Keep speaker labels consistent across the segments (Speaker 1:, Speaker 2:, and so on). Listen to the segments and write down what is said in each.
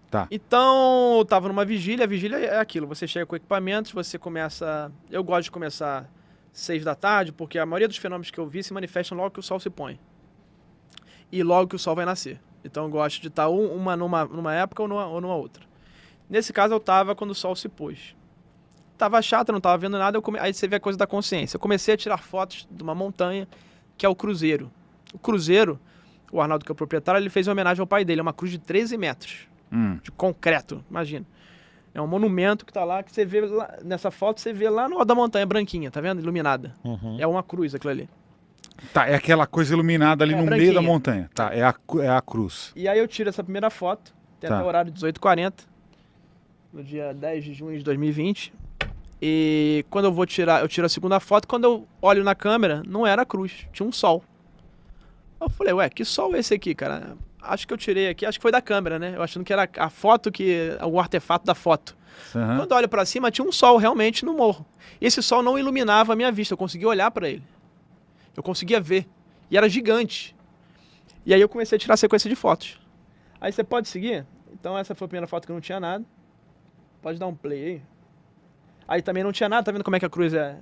Speaker 1: Tá.
Speaker 2: Então, eu tava numa vigília, a vigília é aquilo, você chega com equipamentos, você começa... Eu gosto de começar 6 da tarde, porque a maioria dos fenômenos que eu vi se manifestam logo que o sol se põe. E logo que o sol vai nascer. Então eu gosto de estar numa época ou numa outra. Nesse caso eu tava quando o sol se pôs. Tava chato, não tava vendo nada, aí você vê a coisa da consciência. Eu comecei a tirar fotos de uma montanha, que é o Cruzeiro. O Cruzeiro, o Arnaldo, que é o proprietário, ele fez uma homenagem ao pai dele, é uma cruz de 13 metros. De concreto, imagina. É um monumento que tá lá, que você vê lá, nessa foto, você vê lá no alto da montanha, branquinha, tá vendo? Iluminada. É uma cruz aquilo ali.
Speaker 1: Tá, é aquela coisa iluminada ali no meio da
Speaker 2: branquinha.
Speaker 1: montanha. Tá, é a cruz.
Speaker 2: E aí eu tiro essa primeira foto, tem
Speaker 1: Tá.
Speaker 2: até o horário 18h40, no dia 10 de junho de 2020. E quando eu tiro a segunda foto, quando eu olho na câmera, não era a cruz, tinha um sol. Eu falei, ué, que sol é esse aqui, cara? Acho que eu tirei aqui, acho que foi da câmera, né? Eu achando que era a foto, o artefato da foto.
Speaker 1: Uhum.
Speaker 2: Quando eu olho pra cima, tinha um sol realmente no morro. E esse sol não iluminava a minha vista, eu conseguia olhar pra ele. Eu conseguia ver. E era gigante. E aí eu comecei a tirar a sequência de fotos. Aí você pode seguir? Então essa foi a primeira foto que não tinha nada. Pode dar um play aí. Aí também não tinha nada, tá vendo como é que a cruz é?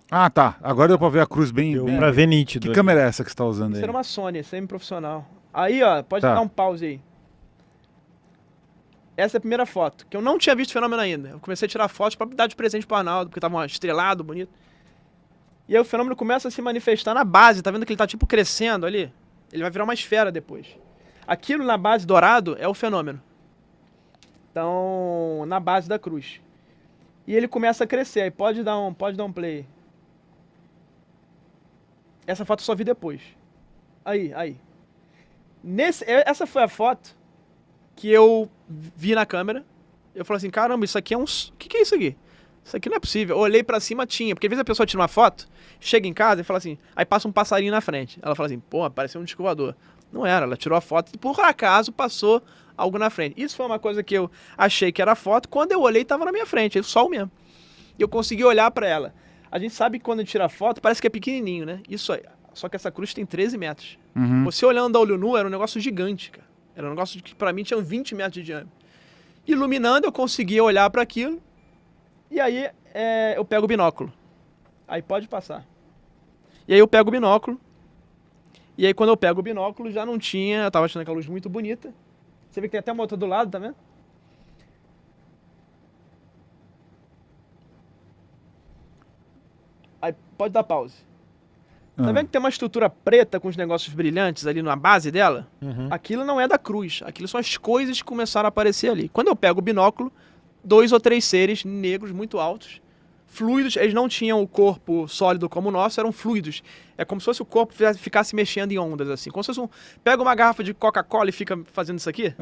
Speaker 1: Ah, tá. Agora deu pra ver a cruz bem...
Speaker 3: Deu
Speaker 1: bem...
Speaker 3: pra ver nítido.
Speaker 1: Que câmera é essa que você tá usando
Speaker 2: Isso
Speaker 1: aí?
Speaker 2: era uma Sony, semi-profissional. Aí, ó, pode
Speaker 1: Tá.
Speaker 2: dar um pause aí. Essa é a primeira foto, que eu não tinha visto o fenômeno ainda. Eu comecei a tirar fotos pra dar de presente pro Arnaldo, porque tava estrelado, bonito. E aí o fenômeno começa a se manifestar na base, tá vendo que ele tá tipo crescendo ali? Ele vai virar uma esfera depois. Aquilo na base dourado é o fenômeno. Então, na base da cruz. E ele começa a crescer, aí pode dar um play. Essa foto eu só vi depois. Aí. Essa foi a foto que eu vi na câmera. Eu falei assim, caramba, isso aqui é uns... O que é isso aqui? Isso aqui não é possível. Eu olhei pra cima, tinha. Porque às vezes a pessoa tira uma foto, chega em casa e fala assim... Aí passa um passarinho na frente. Ela fala assim, pô, pareceu um disco voador. Não era, ela tirou a foto e por acaso passou algo na frente. Isso foi uma coisa que eu achei que era foto. Quando eu olhei, tava na minha frente, o sol mesmo. E eu consegui olhar pra ela. A gente sabe que quando tira foto, parece que é pequenininho, né? Isso aí. Só que essa cruz tem 13 metros.
Speaker 1: Uhum.
Speaker 2: Você olhando a olho nu, era um negócio gigante, cara. Era um negócio que pra mim tinha 20 metros de diâmetro. Iluminando, eu conseguia olhar para aquilo. E aí eu pego o binóculo. Aí pode passar. E aí eu pego o binóculo. E aí quando eu pego o binóculo, já não tinha... Eu tava achando aquela luz muito bonita. Você vê que tem até uma outra do lado, tá vendo? Aí pode dar pause. Tá vendo que tem uma estrutura preta com os negócios brilhantes ali na base dela? Aquilo não é da cruz. Aquilo são as coisas que começaram a aparecer ali. Quando eu pego o binóculo, 2 ou 3 seres negros muito altos, fluidos. Eles não tinham o corpo sólido como o nosso, eram fluidos. É como se fosse o corpo ficasse mexendo em ondas, assim. Como se fosse pega uma garrafa de Coca-Cola e fica fazendo isso aqui,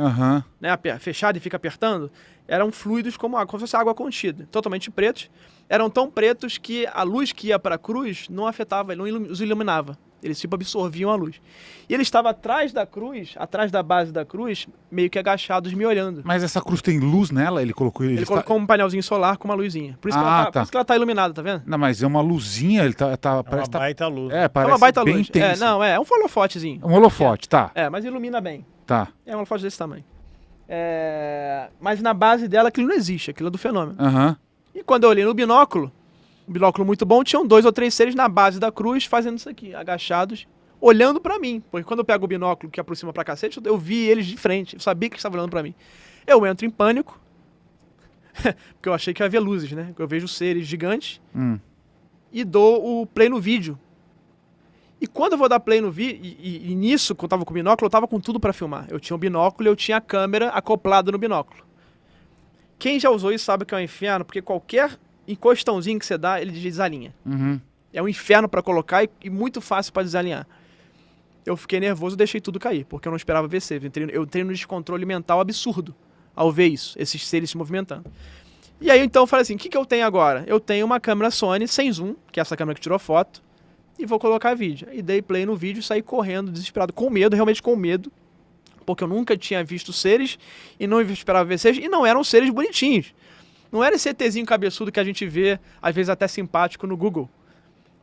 Speaker 2: né, fechada e fica apertando. Eram fluidos como se fosse água contida, totalmente pretos. Eram tão pretos que a luz que ia para a cruz não afetava, não os iluminava. Eles tipo absorviam a luz. E ele estava atrás da cruz, atrás da base da cruz, meio que agachados, me olhando.
Speaker 1: Mas essa cruz tem luz nela? Ele colocou...
Speaker 2: Ele colocou um painelzinho solar com uma luzinha. Por isso, por isso que ela tá iluminada, tá vendo?
Speaker 1: Não, mas é uma luzinha, ele tá
Speaker 3: parece uma baita luz.
Speaker 1: Parece
Speaker 2: uma baita
Speaker 1: bem
Speaker 2: luz.
Speaker 1: intenso.
Speaker 2: É um holofotezinho.
Speaker 1: Um holofote, tá.
Speaker 2: Mas ilumina bem.
Speaker 1: Tá.
Speaker 2: É um holofote desse tamanho. Mas na base dela aquilo não existe, aquilo é do fenômeno. E quando eu olhei no binóculo, um binóculo muito bom, tinham 2 ou 3 seres na base da cruz fazendo isso aqui, agachados, olhando pra mim. Porque quando eu pego o binóculo que aproxima pra cacete, eu vi eles de frente, eu sabia que eles estavam olhando pra mim. Eu entro em pânico, porque eu achei que ia haver luzes, né? Eu vejo seres gigantes e dou o play no vídeo. E quando eu vou dar play no vídeo, e nisso, quando eu tava com o binóculo, eu tava com tudo pra filmar. Eu tinha o binóculo e eu tinha a câmera acoplada no binóculo. Quem já usou isso sabe que é um inferno, porque qualquer encostãozinho que você dá, ele desalinha. É um inferno pra colocar e muito fácil pra desalinhar. Eu fiquei nervoso e deixei tudo cair, porque eu não esperava ver ser. Eu entrei no descontrole mental absurdo ao ver isso, esses seres se movimentando. E aí então eu falei assim, o que eu tenho agora? Eu tenho uma câmera Sony sem zoom, que é essa câmera que tirou foto, e vou colocar vídeo. E dei play no vídeo e saí correndo, desesperado, com medo, realmente com medo, porque eu nunca tinha visto seres e não esperava ver seres, e não eram seres bonitinhos. Não era esse ETzinho cabeçudo que a gente vê, às vezes até simpático no Google.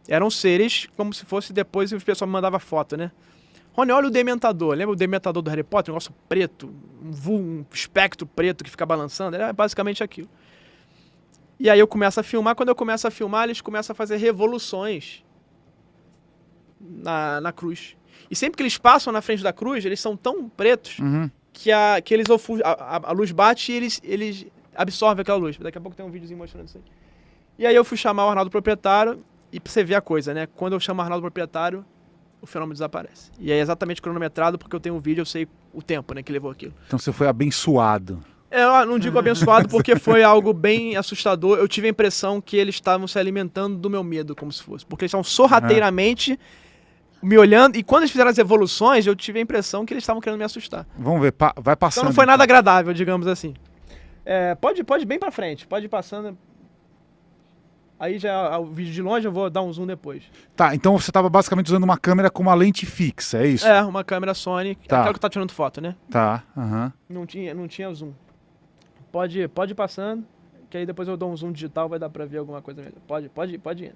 Speaker 2: Eram seres como se fosse depois o pessoal me mandava foto, né? Rony, olha o Dementador. Lembra o Dementador do Harry Potter? Um negócio preto, um espectro preto que fica balançando. Era basicamente aquilo. E aí eu começo a filmar. Quando eu começo a filmar, eles começam a fazer revoluções na cruz. E sempre que eles passam na frente da cruz, eles são tão pretos que eles a luz bate e eles absorvem aquela luz. Daqui a pouco tem um videozinho mostrando isso aí. E aí eu fui chamar o Arnaldo Proprietário e pra você ver a coisa, né? Quando eu chamo o Arnaldo Proprietário, o fenômeno desaparece. E é exatamente cronometrado porque eu tenho um vídeo, eu sei o tempo, né, que levou aquilo.
Speaker 1: Então você foi abençoado.
Speaker 2: Eu não digo abençoado porque foi algo bem assustador. Eu tive a impressão que eles estavam se alimentando do meu medo, como se fosse. Porque eles estavam sorrateiramente me olhando. E quando eles fizeram as evoluções, eu tive a impressão que eles estavam querendo me assustar.
Speaker 1: Vamos ver, vai passando.
Speaker 2: Então não foi nada agradável, digamos assim. Pode ir bem pra frente, pode ir passando. Aí já o vídeo de longe, eu vou dar um zoom depois.
Speaker 1: Tá, então você tava basicamente usando uma câmera com uma lente fixa, é isso?
Speaker 2: Uma câmera Sony,
Speaker 1: Tá.
Speaker 2: aquela que tá tirando foto, né?
Speaker 1: Tá, aham.
Speaker 2: Não tinha zoom. Pode ir passando, que aí depois eu dou um zoom digital, vai dar pra ver alguma coisa melhor. Pode ir.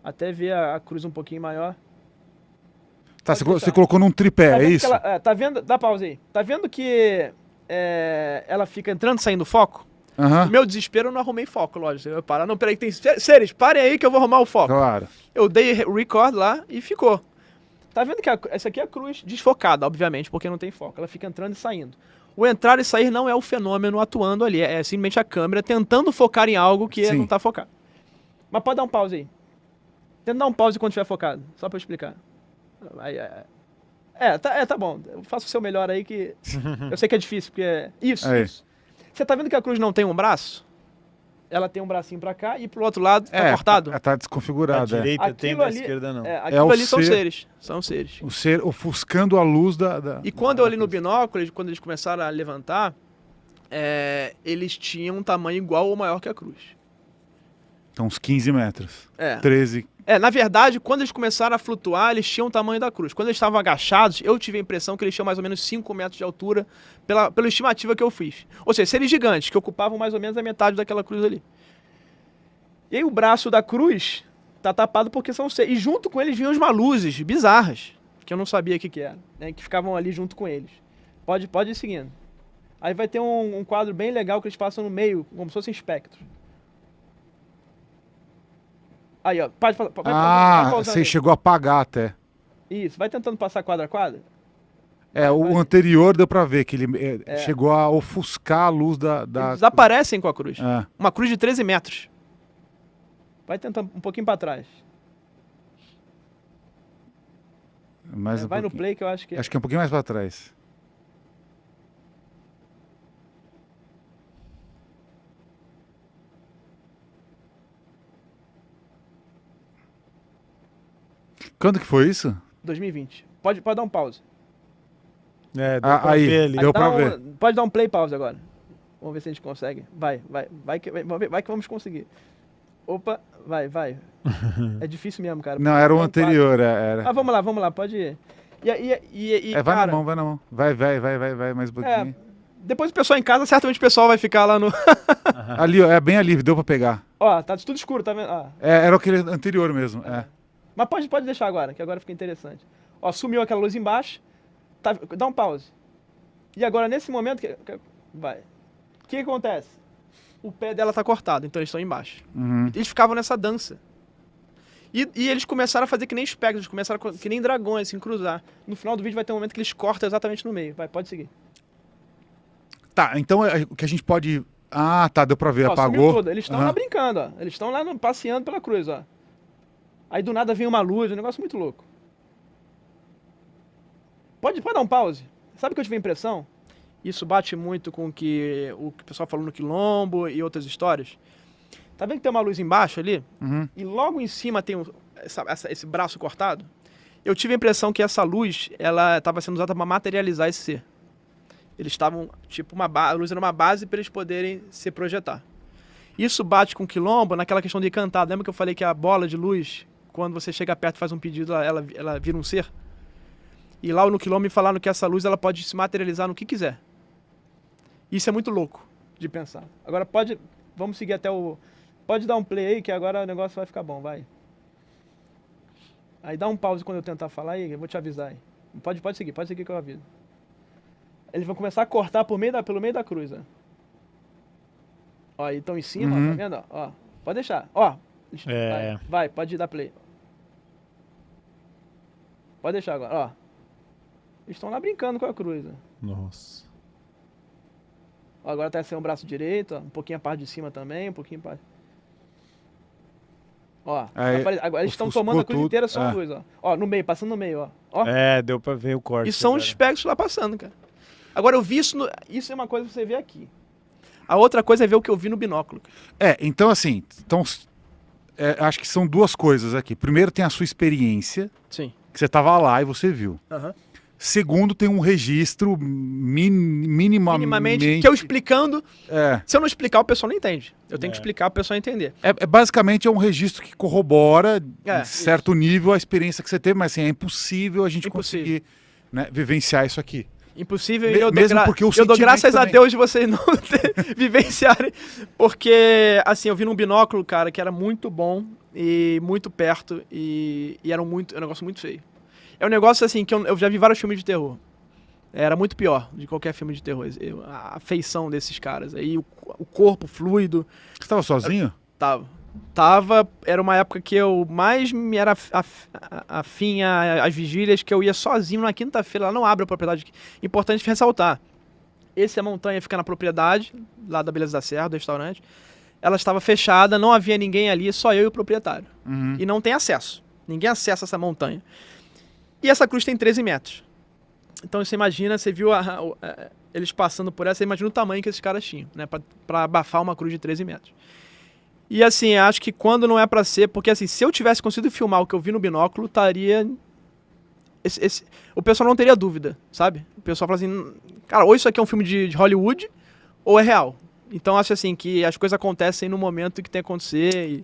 Speaker 2: Até ver a cruz um pouquinho maior.
Speaker 1: Tá, você colocou num tripé, é isso?
Speaker 2: Tá vendo? Dá pausa aí. Tá vendo que ela fica entrando e saindo do foco? No meu desespero, eu não arrumei foco, lógico. Eu paro, não, peraí, tem seres, parem aí que eu vou arrumar o foco.
Speaker 1: Claro.
Speaker 2: Eu dei record lá e ficou. Tá vendo que essa aqui é a cruz desfocada, obviamente, porque não tem foco. Ela fica entrando e saindo. O entrar e sair não é o fenômeno atuando ali, é simplesmente a câmera tentando focar em algo que não tá focado. Mas pode dar um pause aí. Tenta dar um pause quando estiver focado, só pra eu explicar. Tá bom. Faça o seu melhor aí que eu sei que é difícil, porque isso. Você tá vendo que a cruz não tem um braço? Ela tem um bracinho pra cá e pro outro lado tá cortado?
Speaker 1: Tá desconfigurado.
Speaker 3: A direita tem, a esquerda não.
Speaker 2: Aquilo ali são seres. São seres.
Speaker 1: O ser ofuscando a luz da...
Speaker 2: E quando eu olhei no binóculo, quando eles começaram a levantar, eles tinham um tamanho igual ou maior que a cruz.
Speaker 1: Então uns 15 metros. 13.
Speaker 2: Na verdade, quando eles começaram a flutuar, eles tinham o tamanho da cruz. Quando eles estavam agachados, eu tive a impressão que eles tinham mais ou menos 5 metros de altura, pela estimativa que eu fiz. Ou seja, seres gigantes, que ocupavam mais ou menos a metade daquela cruz ali. E aí o braço da cruz tá tapado porque são seres. E junto com eles vinham umas luzes bizarras, que eu não sabia o que era, né, que ficavam ali junto com eles. Pode ir seguindo. Aí vai ter um quadro bem legal que eles passam no meio, como se fossem espectros. Aí, ó, vai
Speaker 1: você chegou a apagar até.
Speaker 2: Isso, vai tentando passar quadro a quadro.
Speaker 1: O anterior deu pra ver que ele chegou a ofuscar a luz da...
Speaker 2: Eles desaparecem com a cruz.
Speaker 1: É.
Speaker 2: Uma cruz de 13 metros. Vai tentando um pouquinho pra trás. Vai no play que eu acho que...
Speaker 1: Acho que é um pouquinho mais pra trás. Quando que foi isso?
Speaker 2: 2020. Pode dar um pause.
Speaker 3: Deu pra ver ali.
Speaker 1: Deu pra ver.
Speaker 2: Pode dar um play pause agora. Vamos ver se a gente consegue. Vai que vamos conseguir. Opa, vai. É difícil mesmo, cara.
Speaker 1: Não, era o anterior, era.
Speaker 2: Vamos lá, pode ir.
Speaker 1: Vai
Speaker 2: cara,
Speaker 1: na mão. Vai, mais um pouquinho.
Speaker 2: Depois o pessoal em casa, certamente o pessoal vai ficar lá no...
Speaker 1: Ali, ó, bem ali, deu pra pegar.
Speaker 2: Ó, tá tudo escuro, tá vendo?
Speaker 1: Era aquele anterior mesmo,
Speaker 2: Mas pode deixar agora, que agora fica interessante. Ó, sumiu aquela luz embaixo. Dá um pause. E agora, nesse momento... Vai. O que acontece? O pé dela tá cortado, então eles estão embaixo. Eles ficavam nessa dança. E eles começaram a fazer que nem espectros, eles começaram que nem dragões, assim, cruzar. No final do vídeo vai ter um momento que eles cortam exatamente no meio. Vai, pode seguir.
Speaker 1: Tá, então o que a gente pode... tá, deu pra ver, apagou.
Speaker 2: Tudo. Eles estão lá brincando, ó. Eles estão lá passeando pela cruz, ó. Aí do nada vem uma luz, um negócio muito louco. Pode dar um pause. Sabe o que eu tive a impressão? Isso bate muito com o que o pessoal falou no Quilombo e outras histórias. Tá vendo que tem uma luz embaixo ali? E logo em cima tem esse braço cortado? Eu tive a impressão que essa luz, ela estava sendo usada para materializar esse ser. Eles estavam, tipo, a luz era uma base para eles poderem se projetar. Isso bate com o Quilombo naquela questão de encantar. Lembra que eu falei que a bola de luz, quando você chega perto e faz um pedido, ela vira um ser? E lá no Quilombo me falaram que essa luz ela pode se materializar no que quiser. Isso é muito louco de pensar. Agora vamos seguir até o... Pode dar um play aí que agora o negócio vai ficar bom, vai. Aí dá um pause quando eu tentar falar aí, eu vou te avisar aí. Pode seguir que eu aviso. Eles vão começar a cortar pelo meio da cruz, ó. Ó, aí estão em cima, ó, tá vendo? Ó, pode deixar. Ó, vai, pode dar play. Pode deixar agora, ó. Eles estão lá brincando com a cruz, ó.
Speaker 3: Nossa.
Speaker 2: Ó, agora tá sem o braço direito, ó, um pouquinho a parte de cima também, um pouquinho a parte... Ó, agora eles estão tomando a cruz inteira só a luz, ó. Ó, no meio, passando no meio, ó.
Speaker 3: Deu pra ver o corte.
Speaker 2: E são os espectros lá passando, cara. Agora eu vi isso, isso é uma coisa que você vê aqui. A outra coisa é ver o que eu vi no binóculo.
Speaker 1: Então assim, acho que são duas coisas aqui. Primeiro tem a sua experiência.
Speaker 2: Sim.
Speaker 1: Que você tava lá e você viu. Segundo, tem um registro minimamente...
Speaker 2: Que eu explicando... Se eu não explicar, o pessoal não entende. Eu tenho que explicar para o pessoal entender.
Speaker 1: Basicamente é um registro que corrobora, em certo nível, a experiência que você teve, mas assim, é impossível a gente conseguir, né, vivenciar isso aqui.
Speaker 2: Impossível, e eu dou graças a Deus de vocês não vivenciarem, porque, assim, eu vi num binóculo, cara, que era muito bom e muito perto, e era um negócio muito feio. É um negócio, assim, que eu já vi vários filmes de terror. Era muito pior de qualquer filme de terror. A feição desses caras. Aí o corpo fluido.
Speaker 1: Você estava sozinho?
Speaker 2: Tava. Era uma época que eu mais me era afim às vigílias, que eu ia sozinho na quinta-feira. Lá não abre a propriedade. Importante ressaltar. A montanha fica na propriedade, lá da Beleza da Serra, do restaurante. Ela estava fechada, não havia ninguém ali, só eu e o proprietário. E não tem acesso. Ninguém acessa essa montanha. E essa cruz tem 13 metros. Então você imagina, você viu eles passando por essa, você imagina o tamanho que esses caras tinham, né? Pra abafar uma cruz de 13 metros. E assim, acho que quando não é pra ser, porque assim, se eu tivesse conseguido filmar o que eu vi no binóculo, estaria... o pessoal não teria dúvida, sabe? O pessoal fala assim, cara, ou isso aqui é um filme de Hollywood, ou é real. Então acho assim, que as coisas acontecem no momento que tem que acontecer